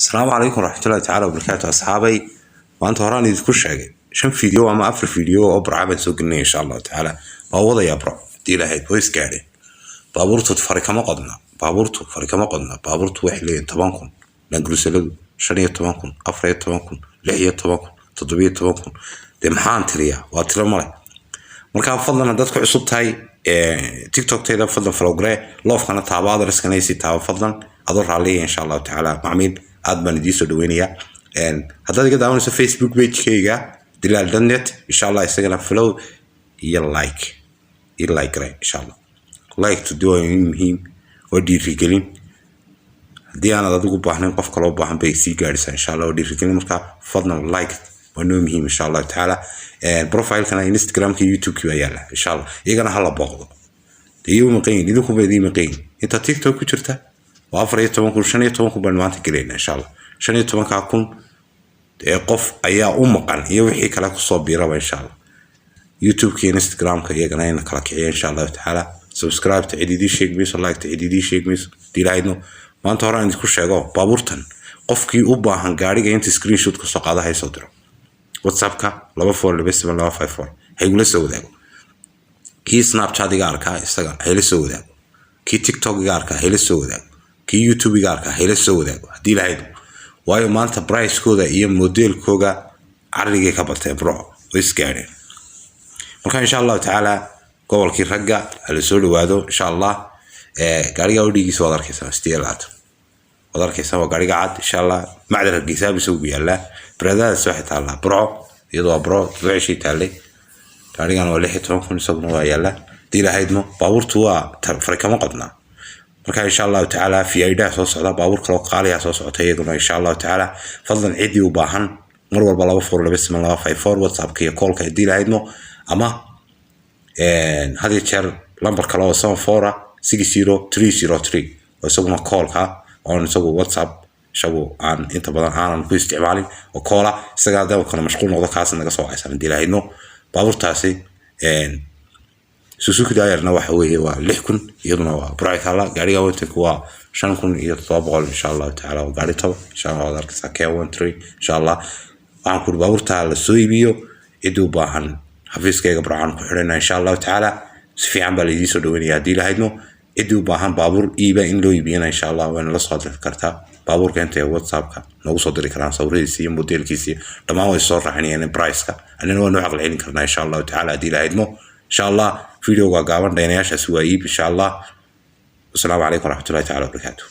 السلام عليكم ورحمة الله تعالى وبركاته أصحابي. وأنت هراني كل شيء 5 فيديو أما 4 فيديو أبرع عبد سوق إن شاء الله تعالى بوضع يبرع دي له هيد ويس قاعد بابورتو تفرق ما قدنا بابورتو فرق ما قدنا بابورتو وحلين تبانكم نجلس له شنية تبانكم أفرية تبانكم لحية تبانكم تطبيق تبانكم دمحان تريا واتلا مرة مركب فضلنا دتك عصبت هاي تيك توك تيدا فضل فلوجري لوف كانت تعباد رسكنيسي تعب فضلا أدور عليه إن شاء الله تعالى معميل أدبن ديسو دوينيا هذا كده عامل فيسبوك بيج كيجا دلال دنت إن شاء الله يستقبل فلو يلايك رأي إن شاء الله لايك تدوه مهم ودي رجلين دي أنا ضد بحنا قف كلام بحنا بيسي جالس إن شاء الله ودي رجلين مركب فضلا لايك ونو مهم إن شاء الله تعالى بروفايل كان انستغرام كي يوتيوب كي يلا إن شاء الله يجينا هلا بقض يوم مقين يدوكم بدي مقين أنت تيك توك وشرته وأفريت تمكن شنية تمكن بالمانت كلين إن شاء الله شنية تمكن أكون قف أيا مقان يوحي كلاك صبيرة إن شاء الله يوتيوب كي انستغرام كي يجينا كلاك إن شاء الله تعالى سبسكرايب تعيدي دي شيك ميس لايك تعيدي دي شيك ميس دي لاينو ما أنت هراء عندك كل شيء بابورتن قف كي أوبا هنقاري جاي أنت سكرين شوت كسق هذا هاي صدره واتساب كا لبا فور لبس من لبا 54 هيقول لسه ذاك كي سناب شات يقاركها استغل هي لسه ذاك كي تيك توك يقاركها هي لسه ذاك كي يوتيوب يقاركها هي لسه ذاك دي لاينو waayo maanta price kooda iyo model kooga ariga ka batay bro way iskaareen marka insha Allah taala gobolkii ragga la soo dhawaado insha Allah gaariga wadhigiisa wada arkaysa istiilaad wada arkaysa waa gaariga cad insha Allah macdar gisaab soo yaala brada soo xitaa la bro iyadoo bro wixii taalay gaarigan waa 16 isaguna waa yaala diilahaydno baaburtu waa farkama qadna marka insha Allah taala fi ayda soo socda baabur kale oo qaaliya soo socotay iyaduna insha Allah taala fadlan cidi u baahan mar walba laba fur laba isma laba 54 whatsapp ka iyo call ka diilahaydno ama hadi jeer lambar kale oo 74 60303 oo isaguna call ka oo isagu whatsapp shago aan inta badan aanan ku isticmaalin oo call isaga daaw kana mashquul noqdo kaas naga soo aysan diilahaydno baaburtaasi Suzuki daayarna waxa weeye waa 6000 iyaduna waa bright hala gaariga wadanka waa 5700 insha Allah taala gaari tob insha Allah darka K13 insha Allah waxaan ku baaburta la soo iibiyo idoo baahan xafiiskayga braan ku xirina insha Allah taala si fiican baa leedii soo dhaweynaya hadii la haydno idoo baahan baabur iiba in loo iibiyana insha Allah waan la soo dir kartaa baaburka inta WhatsApp-ka nagu soo diri karaan sawiradiisa iyo modelkiisa dhamaan way soo raaxinayaan price-ka anina waan u aqal celin karnaa insha Allah taala hadii la haydno insha Allah فيديو قاعد ديناش أسوأ إن شاء الله. والسلام عليكم ورحمة الله تعالى وبركاته.